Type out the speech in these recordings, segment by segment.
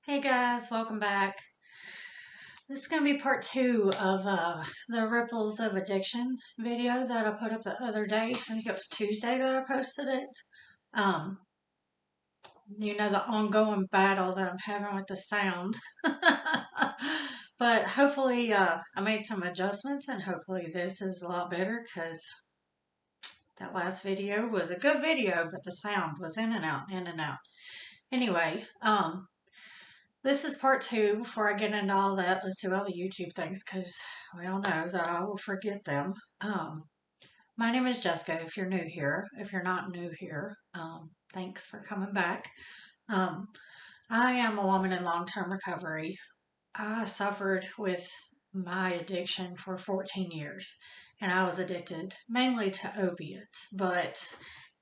Hey guys, welcome back. This is going to be part two of the Ripples of Addiction video that I put up the other day. I think it was Tuesday that I posted it. Um, the ongoing battle that I'm having with the sound. But hopefully I made some adjustments and hopefully this is a lot better because that last video was a good video, but the sound was in and out, in and out. Anyway, this is part two. Before I get into all that, let's do all the YouTube things because we all know that I will forget them. My name is Jessica if you're new here. If you're not new here, thanks for coming back. I am a woman in long-term recovery. I suffered with my addiction for 14 years and I was addicted mainly to opiates, but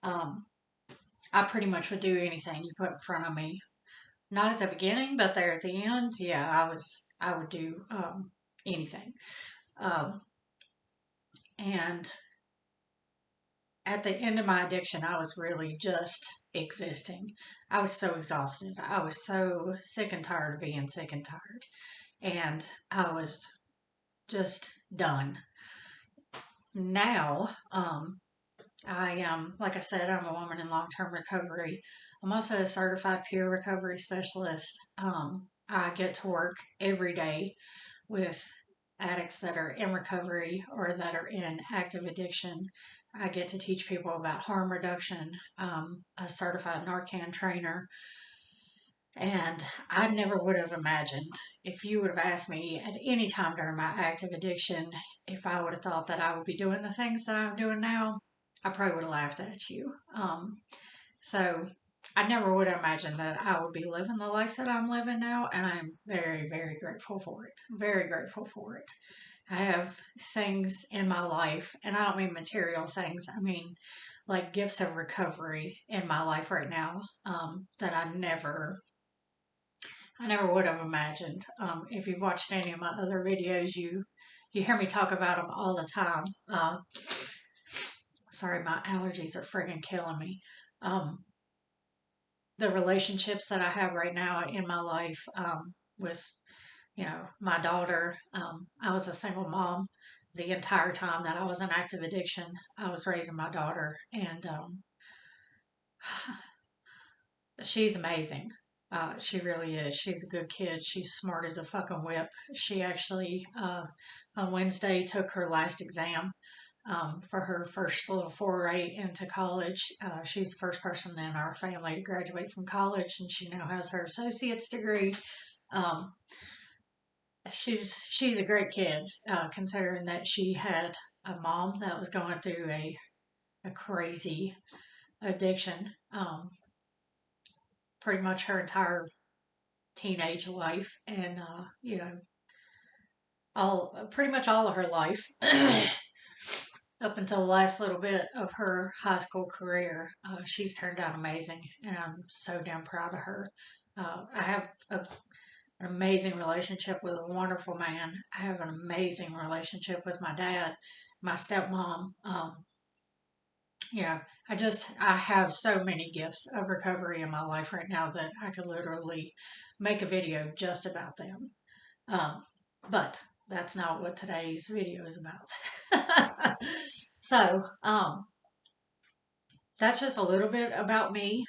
I pretty much would do anything you put in front of me. Not at the beginning, but there at the end, yeah, I would do anything. Um, and at the end of my addiction, I was really just existing. I was so exhausted. I was so sick and tired of being sick and tired. And I was just done. Now, I am, like I said, I'm a woman in long-term recovery. I'm also a certified peer recovery specialist. I get to work every day with addicts that are in recovery or that are in active addiction. I get to teach people about harm reduction. A certified Narcan trainer. And I never would have imagined if you would have asked me at any time during my active addiction if I would have thought that I would be doing the things that I'm doing now. I probably would have laughed at you. So I never would have imagined that I would be living the life that I'm living now, and I'm very, very grateful for it. Very grateful for it. I have things in my life, and I don't mean material things. I mean like gifts of recovery in my life right now that I never would have imagined. If you've watched any of my other videos, you hear me talk about them all the time. Sorry, my allergies are friggin' killing me. Um, the relationships that I have right now in my life with, my daughter. I was a single mom the entire time that I was in active addiction. I was raising my daughter, and she's amazing. She really is. She's a good kid. She's smart as a fucking whip. She actually, on Wednesday, took her last exam for her first little foray into college. She's the first person in our family to graduate from college, and she now has her associate's degree. Um, she's a great kid, considering that she had a mom that was going through a crazy addiction. Pretty much her entire teenage life, and all pretty much all of her life up until the last little bit of her high school career. She's turned out amazing, and I'm so damn proud of her. I have an amazing relationship with a wonderful man. I have an amazing relationship with my dad, my stepmom. I have so many gifts of recovery in my life right now that I could literally make a video just about them. Um, but that's not what today's video is about. So, that's just a little bit about me.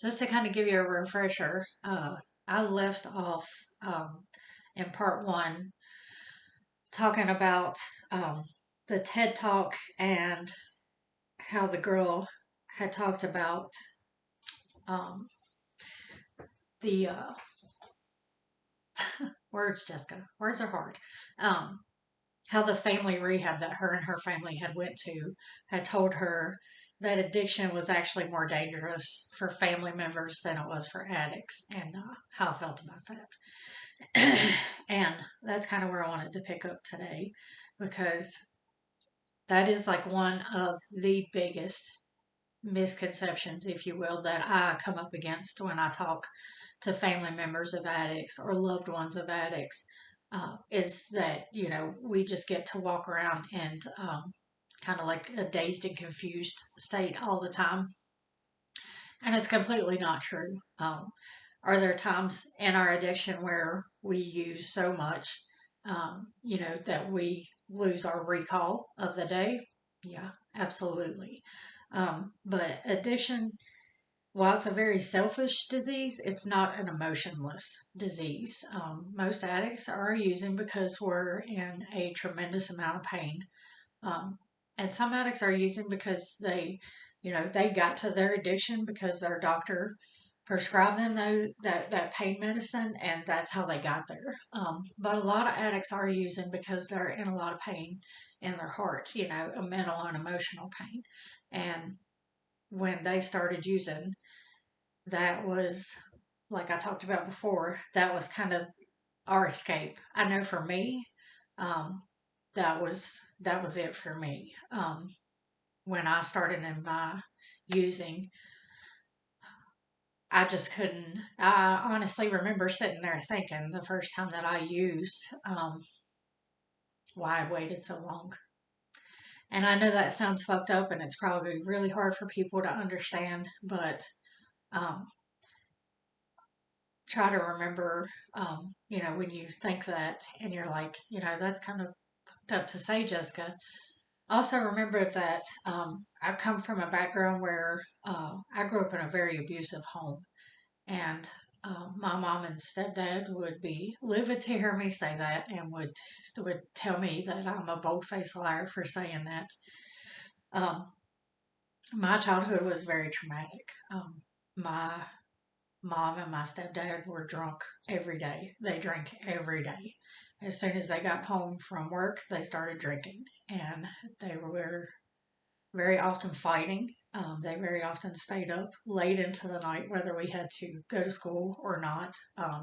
Just to kind of give you a refresher, I left off in part one talking about the TED Talk and how the girl had talked about um, the words, Jessica. Words are hard. How the family rehab that her and her family had went to had told her that addiction was actually more dangerous for family members than it was for addicts, and how I felt about that. And that's kind of where I wanted to pick up today because that is like one of the biggest misconceptions, if you will, that I come up against when I talk to family members of addicts or loved ones of addicts. Is that, we just get to walk around and kind of like a dazed and confused state all the time. And it's completely not true. Are there times in our addiction where we use so much, that we lose our recall of the day? Yeah, absolutely. But addiction, while it's a very selfish disease, it's not an emotionless disease. Most addicts are using because we're in a tremendous amount of pain. Um, and some addicts are using because they got to their addiction because their doctor prescribed them that pain medicine, and that's how they got there. But a lot of addicts are using because they're in a lot of pain in their heart, a mental and emotional pain. And when they started using, that was, like I talked about before, that was kind of our escape. I know for me, um, that was it for me. When I started in my using, I just couldn't. I honestly remember sitting there thinking the first time that I used, why I waited so long. And I know that sounds fucked up, and it's probably really hard for people to understand, but um, try to remember, when you think that, and you're like, that's kind of tough to say, Jessica. Also, remember that I come from a background where I grew up in a very abusive home, and my mom and stepdad would be livid to hear me say that, and would tell me that I'm a bold faced liar for saying that. Um, my childhood was very traumatic. My mom and my stepdad were drunk every day. They drank every day. As soon as they got home from work, they started drinking, and they were very often fighting. They very often stayed up late into the night, whether we had to go to school or not.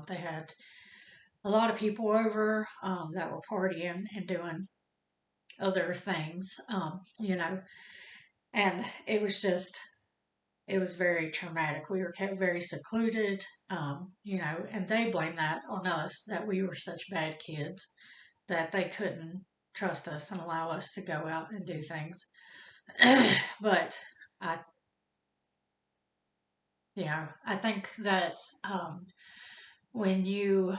They had a lot of people over that were partying and doing other things, and it was very traumatic. We were kept very secluded, and they blamed that on us, that we were such bad kids that they couldn't trust us and allow us to go out and do things. But I I think that when you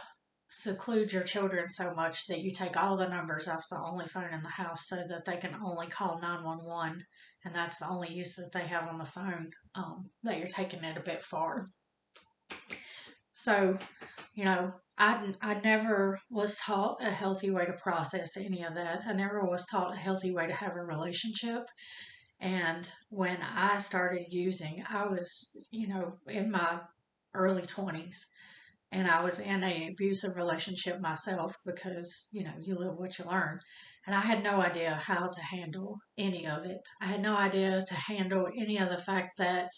seclude your children so much that you take all the numbers off the only phone in the house so that they can only call 911, and that's the only use that they have on the phone, that you're taking it a bit far. So, I never was taught a healthy way to process any of that. I never was taught a healthy way to have a relationship. And when I started using, I was, in my early 20s, and I was in an abusive relationship myself because, you live what you learn. And I had no idea how to handle any of it. I had no idea to handle any of the fact that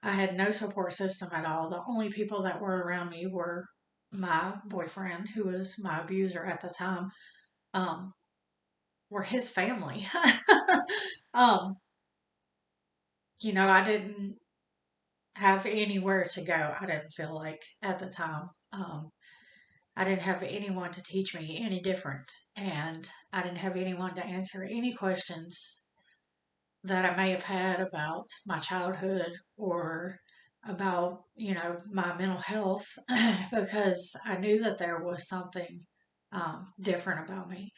I had no support system at all. The only people that were around me were my boyfriend, who was my abuser at the time, um, were his family. um, I didn't have anywhere to go. I didn't feel like at the time. I didn't have anyone to teach me any different, and I didn't have anyone to answer any questions that I may have had about my childhood or about, my mental health because I knew that there was something different about me.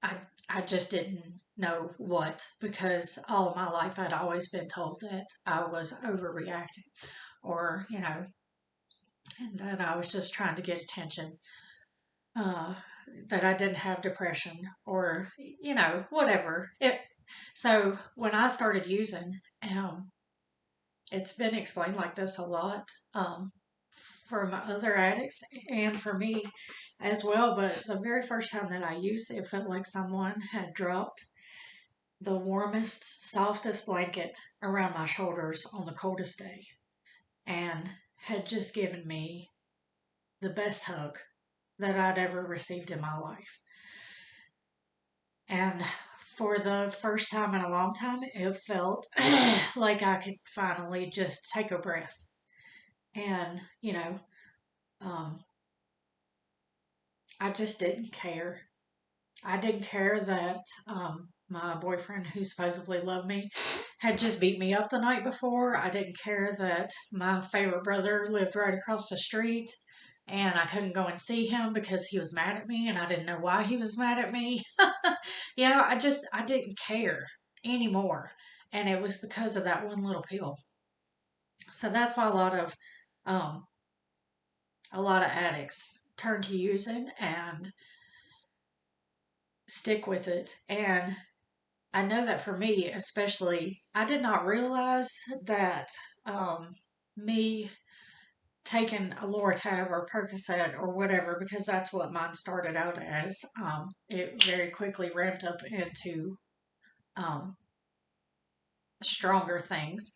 I, I just didn't know what, because all of my life I'd always been told that I was overreacting, or, and that I was just trying to get attention, uh, that I didn't have depression, or, whatever. So when I started using, um, it's been explained like this a lot, from other addicts and for me as well. But the very first time that I used it, it felt like someone had dropped the warmest, softest blanket around my shoulders on the coldest day, and had just given me the best hug that I'd ever received in my life. And for the first time in a long time, it felt like I could finally just take a breath. And, um, I just didn't care. I didn't care that my boyfriend, who supposedly loved me, had just beat me up the night before. I didn't care that my favorite brother lived right across the street and I couldn't go and see him because he was mad at me and I didn't know why he was mad at me. I didn't care anymore. And it was because of that one little pill. So that's why um, a lot of addicts turn to using and stick with it. And I know that for me, especially, I did not realize that me taking a Loratab or Percocet or whatever, because that's what mine started out as. It very quickly ramped up into um, stronger things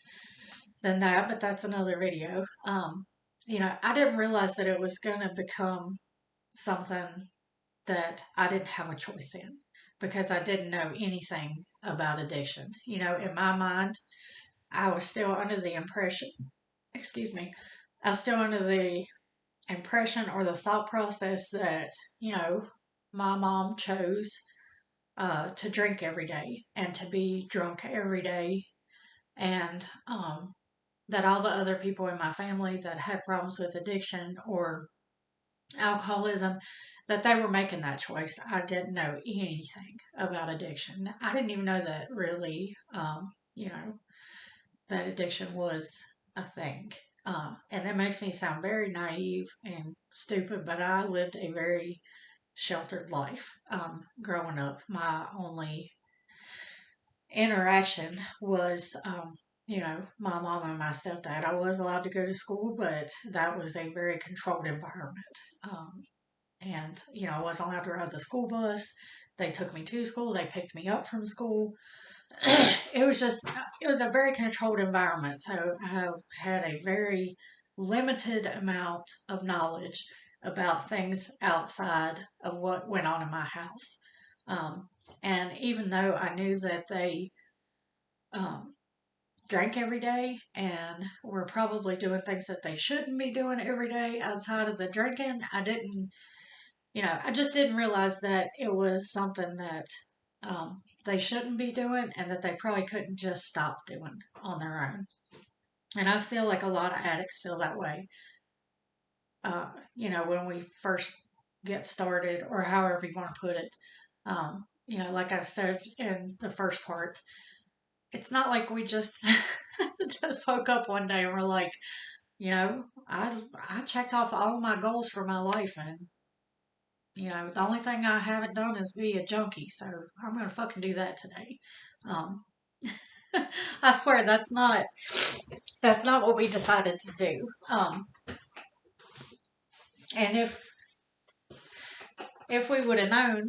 than that, but that's another video. I didn't realize that it was going to become something that I didn't have a choice in because I didn't know anything about addiction. In my mind, I was still under the impression, excuse me, I was still under the impression or the thought process that, my mom chose to drink every day and to be drunk every day, and that all the other people in my family that had problems with addiction or alcoholism, that they were making that choice. I didn't know anything about addiction. I didn't even know that really, that addiction was a thing. And that makes me sound very naive and stupid, but I lived a very sheltered life growing up. My only interaction was, my mom and my stepdad. I was allowed to go to school, but that was a very controlled environment. I wasn't allowed to ride the school bus. They took me to school. They picked me up from school. It was a very controlled environment. So I had a very limited amount of knowledge about things outside of what went on in my house. And even though I knew that they um, drank every day and were probably doing things that they shouldn't be doing every day outside of the drinking, I just didn't realize that it was something that they shouldn't be doing and that they probably couldn't just stop doing on their own. And I feel like a lot of addicts feel that way, when we first get started, or however you want to put it. Like I said in the first part, it's not like we just just woke up one day and we're like, I checked off all my goals for my life, and the only thing I haven't done is be a junkie, so I'm gonna fucking do that today. Um, I swear that's not what we decided to do. And if we would have known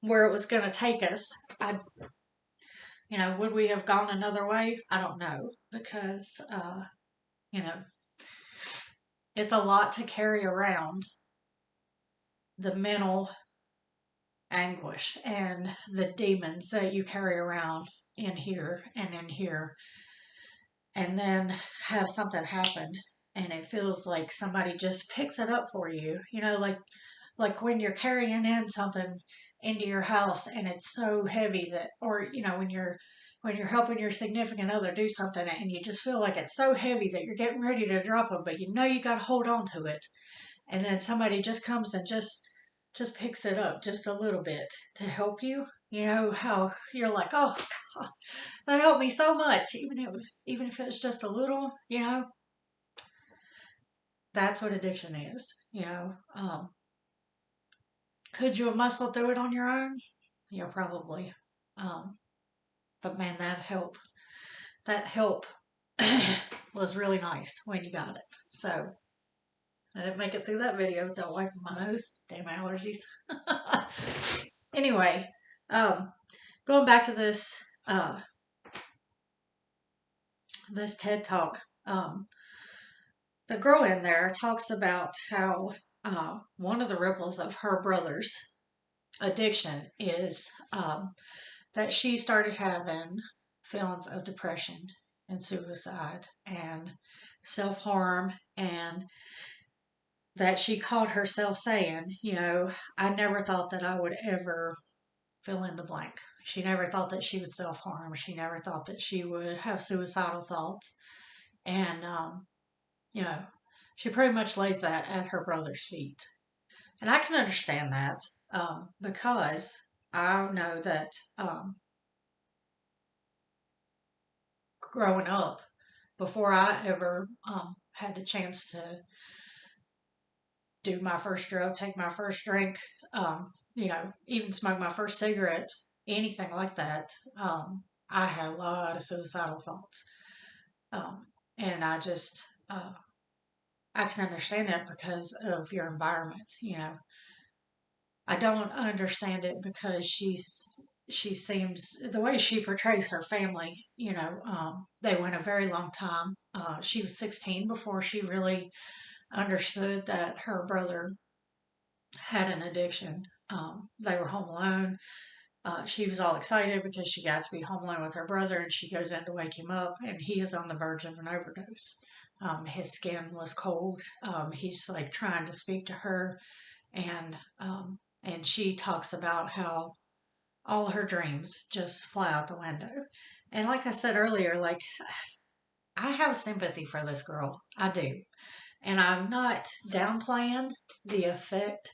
where it was gonna take us, would we have gone another way? I don't know, because you know, it's a lot to carry around, the mental anguish and the demons that you carry around in here and in here, and then have something happen and it feels like somebody just picks it up for you, like when you're carrying in something into your house and it's so heavy that, or when you're helping your significant other do something and you just feel like it's so heavy that you're getting ready to drop them, but you got to hold on to it, and then somebody just comes and just picks it up just a little bit to help you. How you're like, oh God, that helped me so much, even if it was just a little. That's what addiction is. Could you have muscled through it on your own? Yeah, probably. Um, but man, that help was really nice when you got it. So I didn't make it through that video without wiping my nose. Damn allergies. Anyway, going back to this TED Talk, the girl in there talks about how one of the ripples of her brother's addiction is that she started having feelings of depression and suicide and self-harm, and that she caught herself saying, I never thought that I would ever fill in the blank. She never thought that she would self-harm. She never thought that she would have suicidal thoughts. And, you know, she pretty much lays that at her brother's feet. And I can understand that because I know that growing up, before I ever had the chance to do my first drug, take my first drink, even smoke my first cigarette, anything like that, I had a lot of suicidal thoughts. And I can understand that because of your environment. I don't understand it because she seems the way she portrays her family. They went a very long time. She was 16 before she really understood that her brother had an addiction. They were home alone. She was all excited because she got to be home alone with her brother, and she goes in to wake him up, and he is on the verge of an overdose. His skin was cold. He's like trying to speak to her, and she talks about how all her dreams just fly out the window. And like I said earlier, like I have sympathy for this girl. I do. And I'm not downplaying the effect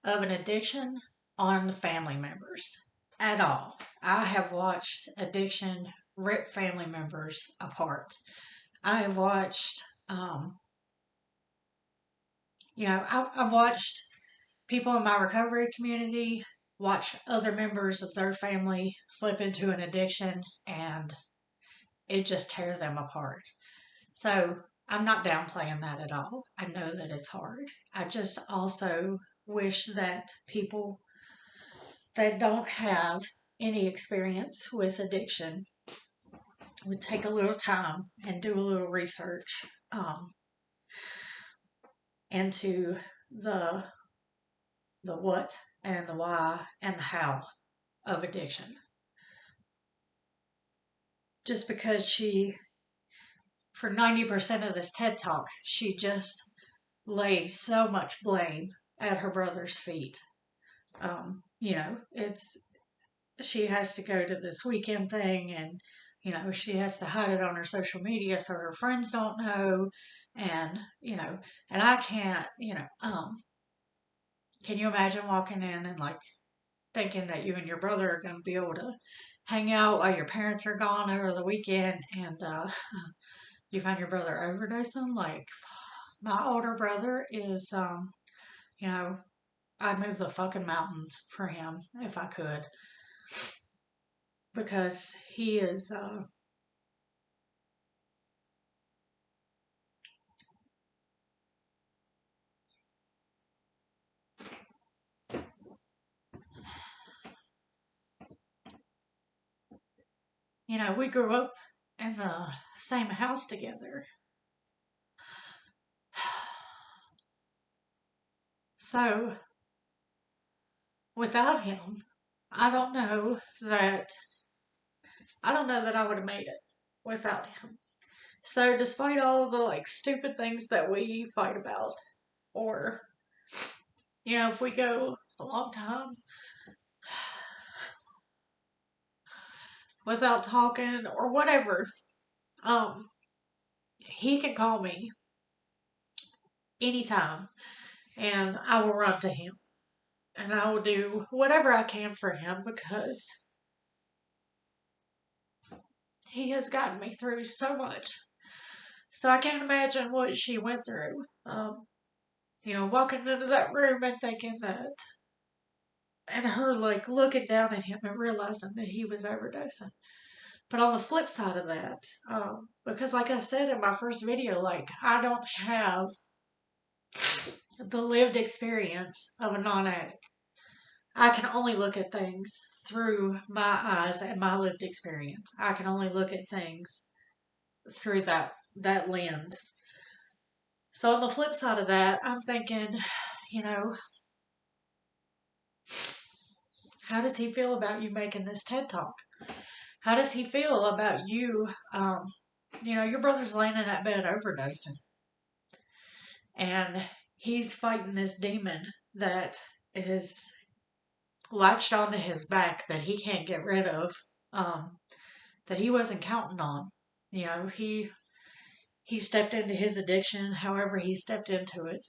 of an addiction on the family members at all. I have watched addiction rip family members apart. I have watched, I've watched people in my recovery community watch other members of their family slip into an addiction, and it just tears them apart. So I'm not downplaying that at all. I know that it's hard. I just also wish that people that don't have any experience with addiction would take a little time and do a little research into the what and the why and the how of addiction. Just because for 90% of this TED Talk, she just laid so much blame at her brother's feet. She has to go to this weekend thing, and she has to hide it on her social media so her friends don't know. And and I can't, can you imagine walking in and like thinking that you and your brother are going to be able to hang out while your parents are gone over the weekend, and you find your brother overdosing? Like, my older brother is, I'd move the fucking mountains for him if I could, because he is, we grew up in the same house together. So, without him, I don't know that I would have made it without him. So, despite all the like stupid things that we fight about, or if we go a long time without talking or whatever, he can call me anytime and I will run to him and I will do whatever I can for him because he has gotten me through so much. So I can't imagine what she went through. Walking into that room and thinking that, and her like looking down at him and realizing that he was overdosing. But on the flip side of that, because like I said in my first video, like I don't have the lived experience of a non-addict. I can only look at things through my eyes and my lived experience. I can only look at things through that lens. So on the flip side of that, I'm thinking, how does he feel about you making this TED Talk? How does he feel about you? Your brother's laying in that bed overdosing. And he's fighting this demon that is latched onto his back that he can't get rid of, that he wasn't counting on. You know, he stepped into his addiction however he stepped into it,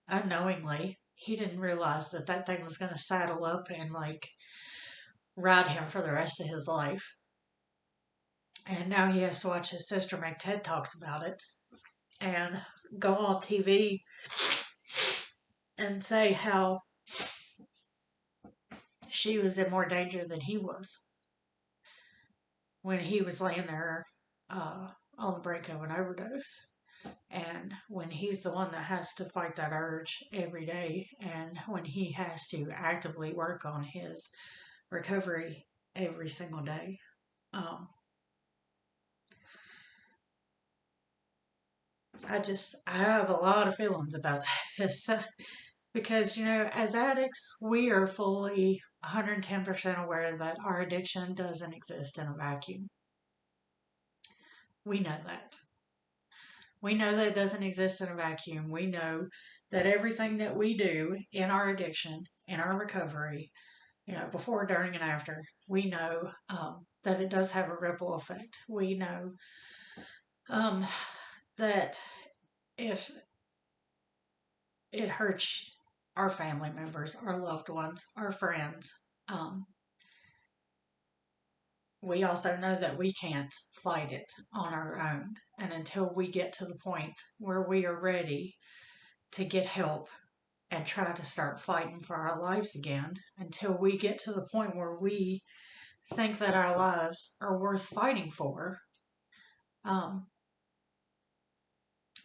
unknowingly. He didn't realize that that thing was going to saddle up and like ride him for the rest of his life. And now he has to watch his sister make TED Talks about it and go on TV and say how she was in more danger than he was when he was laying there on the brink of an overdose. And when he's the one that has to fight that urge every day, and when he has to actively work on his recovery every single day. I have a lot of feelings about this because, you know, as addicts, we are fully 110% aware that our addiction doesn't exist in a vacuum. We know that. We know that it doesn't exist in a vacuum. We know that everything that we do in our addiction, in our recovery, you know, before, during, and after, we know that it does have a ripple effect. We know that if it hurts our family members, our loved ones, our friends, we also know that we can't fight it on our own. And until we get to the point where we are ready to get help and try to start fighting for our lives again, until we get to the point where we think that our lives are worth fighting for,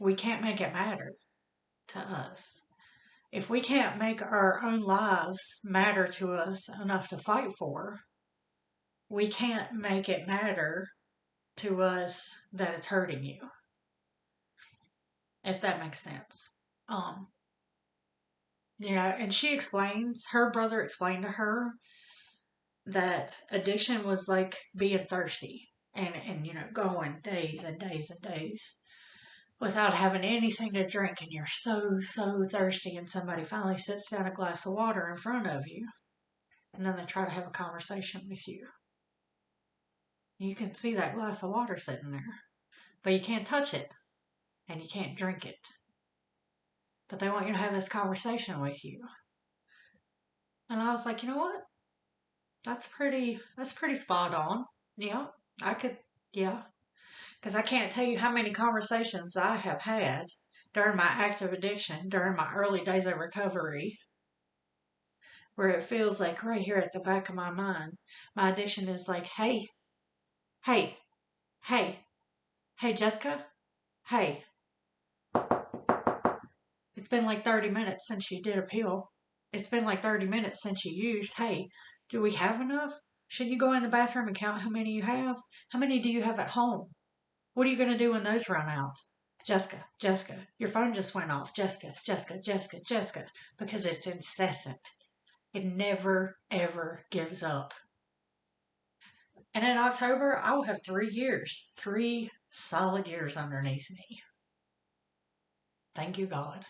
we can't make it matter to us. If we can't make our own lives matter to us enough to fight for, we can't make it matter to us that it's hurting you. If that makes sense. You know, and she explains, her brother explained to her that addiction was like being thirsty and you know, going days and days and days without having anything to drink, and you're so thirsty, and somebody finally sits down a glass of water in front of you, and then they try to have a conversation with you. You can see that glass of water sitting there, but you can't touch it, and you can't drink it. But they want you to have this conversation with you. And I was like, you know what? That's pretty spot on. Yeah, I could, yeah. Because I can't tell you how many conversations I have had during my active addiction, during my early days of recovery, where it feels like right here at the back of my mind, my addiction is like, hey, hey, hey, hey, Jessica, hey, it's been like 30 minutes since you did a pill. It's been like 30 minutes since you used. Hey, do we have enough? Should you go in the bathroom and count how many you have? How many do you have at home? What are you going to do when those run out? Jessica, Jessica, your phone just went off. Jessica, Jessica, Jessica, Jessica, because it's incessant. It never, ever gives up. And in October, I will have 3 years, 3 solid years underneath me. Thank you, God.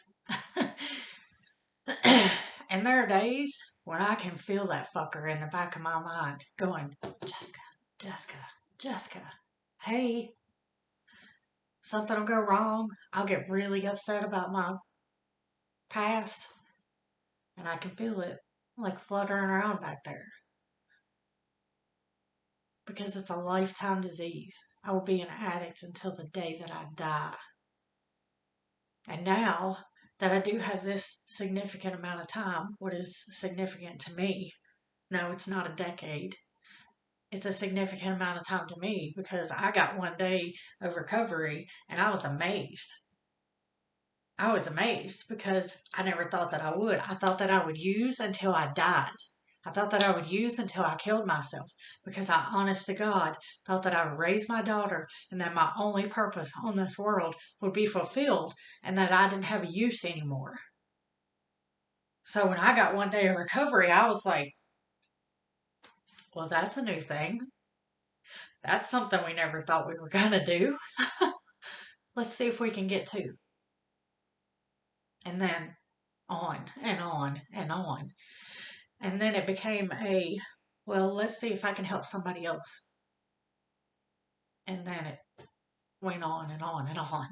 And there are days when I can feel that fucker in the back of my mind going, Jessica, Jessica, Jessica, hey, something will go wrong. I'll get really upset about my past, and I can feel it like fluttering around back there. Because it's a lifetime disease. I will be an addict until the day that I die. And now that I do have this significant amount of time, what is significant to me? No, it's not a decade. It's a significant amount of time to me because I got 1 day of recovery and I was amazed. I was amazed because I never thought that I would. I thought that I would use until I died. I thought that I would use until I killed myself because I, honest to God, thought that I would raise my daughter and that my only purpose on this world would be fulfilled and that I didn't have a use anymore. So when I got 1 day of recovery, I was like, well, that's a new thing. That's something we never thought we were going to do. Let's see if we can get 2. And then on and on and on. And then it became well, let's see if I can help somebody else. And then it went on and on and on.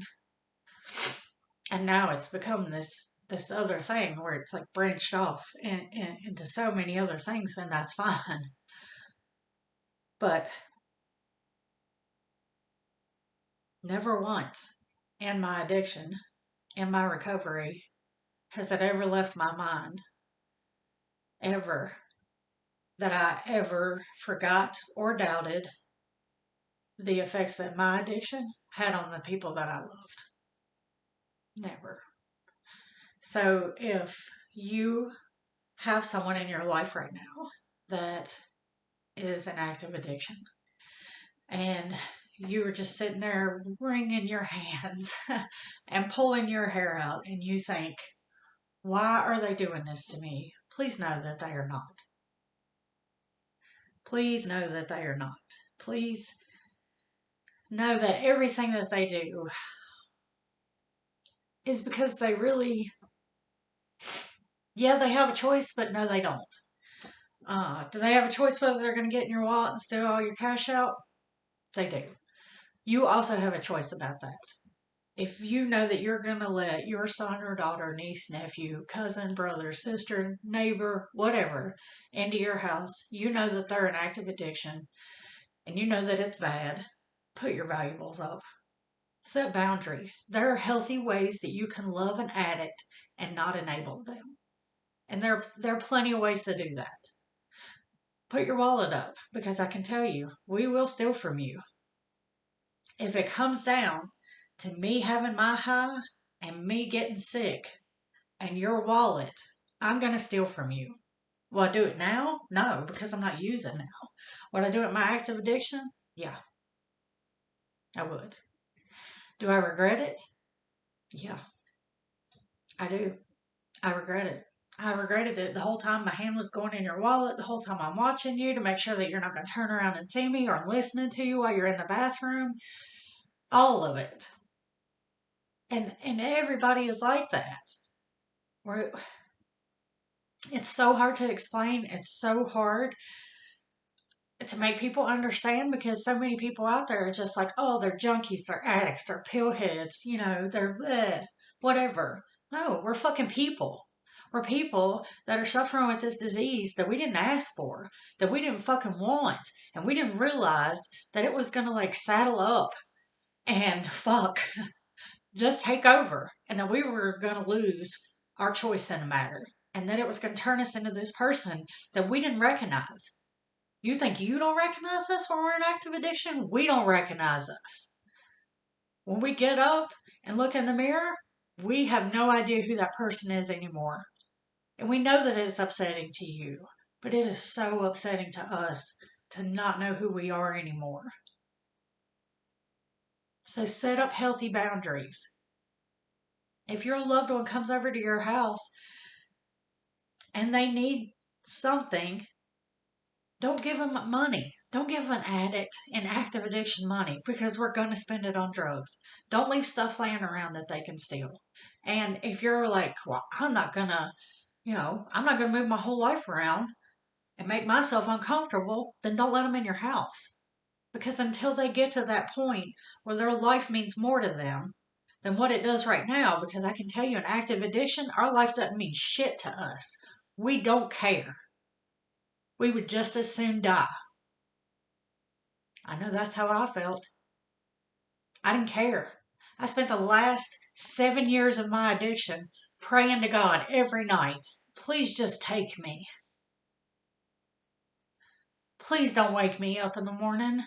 And now it's become this other thing where it's like branched off into so many other things, then that's fine. But never once in my addiction, in my recovery, has it ever left my mind, ever, that I ever forgot or doubted the effects that my addiction had on the people that I loved. Never. So if you have someone in your life right now that is an active addiction, and you were just sitting there wringing your hands and pulling your hair out, and you think, why are they doing this to me? Please know that they are not. Please know that they are not. Please know that everything that they do is because they really, yeah, they have a choice, but no, they don't. Do they have a choice whether they're going to get in your wallet and steal all your cash out? They do. You also have a choice about that. If you know that you're going to let your son or daughter, niece, nephew, cousin, brother, sister, neighbor, whatever, into your house, you know that they're an active addiction, and you know that it's bad, put your valuables up. Set boundaries. There are healthy ways that you can love an addict and not enable them. And there are plenty of ways to do that. Put your wallet up, because I can tell you, we will steal from you. If it comes down to me having my high and me getting sick and your wallet, I'm going to steal from you. Will I do it now? No, because I'm not using now. Would I do it in my active addiction? Yeah, I would. Do I regret it? Yeah, I do. I regret it. I regretted it the whole time my hand was going in your wallet, the whole time I'm watching you to make sure that you're not going to turn around and see me, or I'm listening to you while you're in the bathroom. All of it. And everybody is like that. Where it's so hard to explain. It's so hard to make people understand, because so many people out there are just like, oh, they're junkies, they're addicts, they're pillheads, they're bleh, whatever. No, we're fucking people. We're people that are suffering with this disease that we didn't ask for, that we didn't fucking want, and we didn't realize that it was gonna like saddle up and fuck, just take over, and that we were gonna lose our choice in the matter, and that it was gonna turn us into this person that we didn't recognize. You think you don't recognize us when we're in active addiction? We don't recognize us. When we get up and look in the mirror, we have no idea who that person is anymore. And we know that it's upsetting to you, but it is so upsetting to us to not know who we are anymore. So set up healthy boundaries. If your loved one comes over to your house and they need something, don't give them money. Don't give an addict in active addiction money, because we're going to spend it on drugs. Don't leave stuff laying around that they can steal. And if you're like, well, I'm not going to move my whole life around and make myself uncomfortable, then don't let them in your house. Because until they get to that point where their life means more to them than what it does right now, because I can tell you in active addiction, our life doesn't mean shit to us. We don't care. We would just as soon die. I know that's how I felt. I didn't care. I spent the last 7 years of my addiction praying to God every night, please just take me. Please don't wake me up in the morning.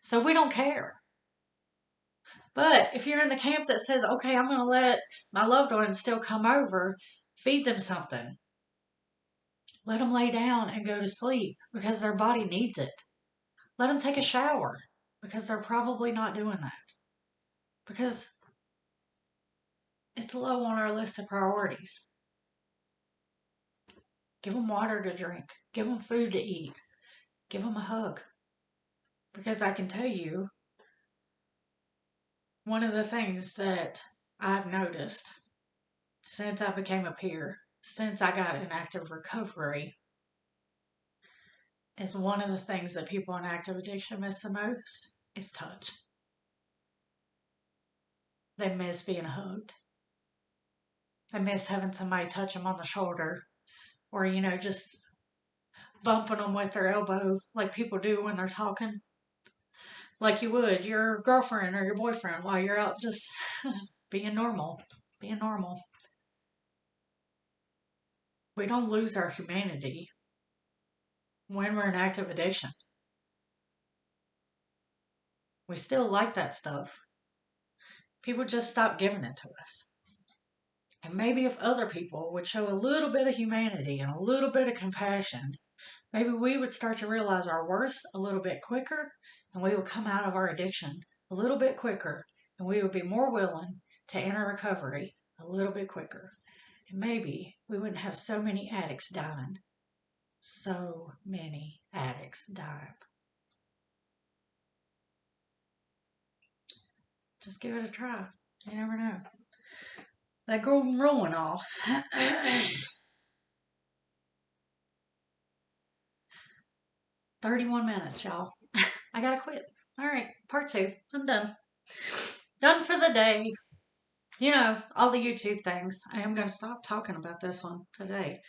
So we don't care. But if you're in the camp that says, okay, I'm going to let my loved ones still come over, feed them something. Let them lay down and go to sleep because their body needs it. Let them take a shower because they're probably not doing that. Because it's low on our list of priorities. Give them water to drink. Give them food to eat. Give them a hug. Because I can tell you, one of the things that I've noticed since I became a peer since I got in active recovery is one of the things that people in active addiction miss the most is touch. They miss being hugged. They miss having somebody touch them on the shoulder or, just bumping them with their elbow like people do when they're talking. Like you would your girlfriend or your boyfriend while you're out just being normal. Being normal. We don't lose our humanity when we're in active addiction. We still like that stuff. People just stop giving it to us. And maybe if other people would show a little bit of humanity and a little bit of compassion, maybe we would start to realize our worth a little bit quicker and we would come out of our addiction a little bit quicker and we would be more willing to enter recovery a little bit quicker. And maybe we wouldn't have so many addicts dying. So many addicts dying. Just give it a try. You never know. That golden rule and all. 31 minutes, y'all. I gotta quit. All right, part 2. I'm done. Done for the day. All the YouTube things. I am gonna stop talking about this one today.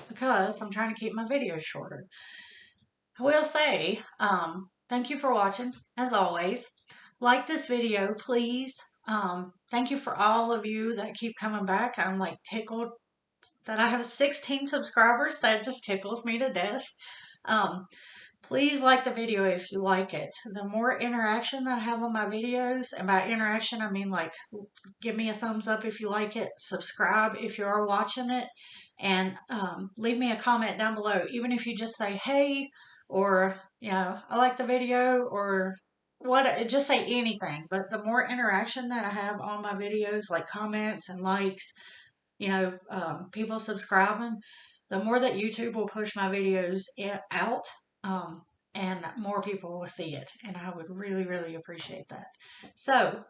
Because I'm trying to keep my videos shorter. I will say, thank you for watching, as always. Like this video, please. Thank you for all of you that keep coming back. I'm like tickled that I have 16 subscribers. That just tickles me to death. Please like the video if you like it. The more interaction that I have on my videos, and by interaction I mean like give me a thumbs up if you like it, subscribe if you are watching it, and leave me a comment down below. Even if you just say hey, or I like the video, or what, just say anything. But the more interaction that I have on my videos, like comments and likes, people subscribing, the more that YouTube will push my videos out, and more people will see it. And I would really, really appreciate that. So,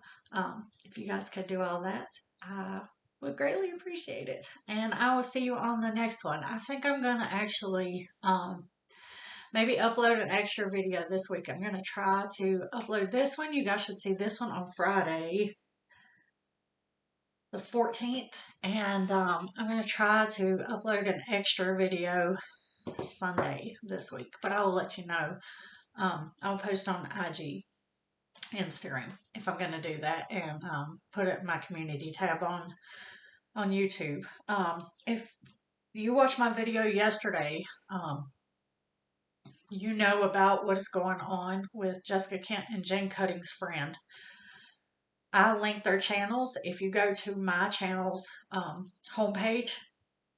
if you guys could do all that, I would greatly appreciate it. And I will see you on the next one. I think I'm going to actually, maybe upload an extra video this week. I'm going to try to upload this one. You guys should see this one on Friday, the 14th, and I'm going to try to upload an extra video Sunday this week, but I will let you know. I'll post on IG, Instagram, if I'm going to do that, and put it in my community tab on YouTube. If you watched my video yesterday, you know about what is going on with Jessica Kent and Jane Cutting's friend. I linked their channels. If you go to my channel's homepage,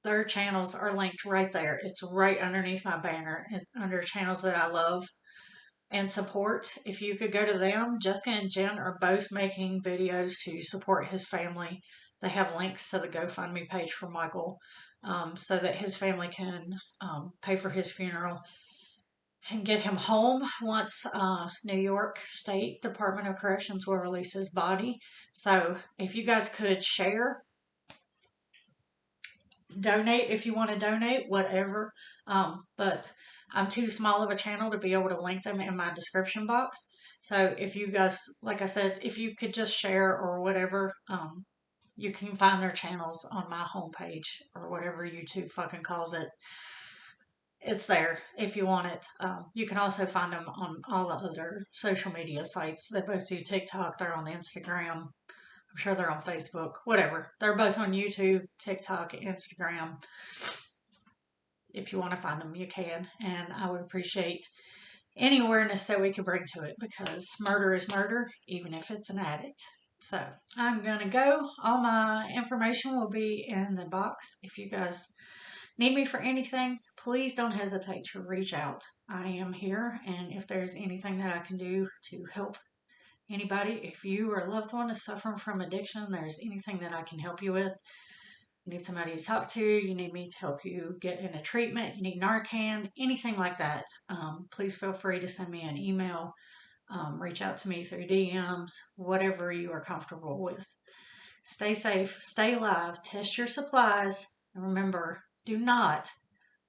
their channels are linked right there. It's right underneath my banner. It's under channels that I love and support. If you could go to them, Jessica and Jen are both making videos to support his family. They have links to the GoFundMe page for Michael, so that his family can pay for his funeral and get him home once New York State Department of Corrections will release his body. So if you guys could share, donate if you want to donate, whatever. But I'm too small of a channel to be able to link them in my description box. So if you guys, like I said, if you could just share or whatever, you can find their channels on my homepage or whatever YouTube fucking calls it. It's there if you want it. You can also find them on all the other social media sites. They both do TikTok. They're on Instagram. I'm sure they're on Facebook. Whatever. They're both on YouTube, TikTok, Instagram. If you want to find them, you can. And I would appreciate any awareness that we could bring to it, because murder is murder, even if it's an addict. So I'm going to go. All my information will be in the box. If you guys need me for anything, please don't hesitate to reach out. I am here, and if there's anything that I can do to help anybody, if you or a loved one is suffering from addiction, there's anything that I can help you with, you need somebody to talk to, you need me to help you get in a treatment, you need Narcan, anything like that, please feel free to send me an email, reach out to me through DMs, whatever you are comfortable with. Stay safe, stay alive, test your supplies, and remember, do not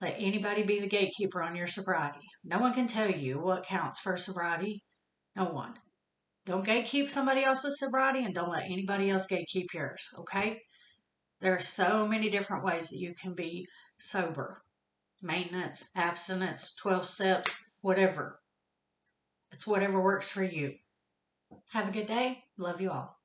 let anybody be the gatekeeper on your sobriety. No one can tell you what counts for sobriety. No one. Don't gatekeep somebody else's sobriety, and don't let anybody else gatekeep yours, okay? There are so many different ways that you can be sober. Maintenance, abstinence, 12 steps, whatever. It's whatever works for you. Have a good day. Love you all.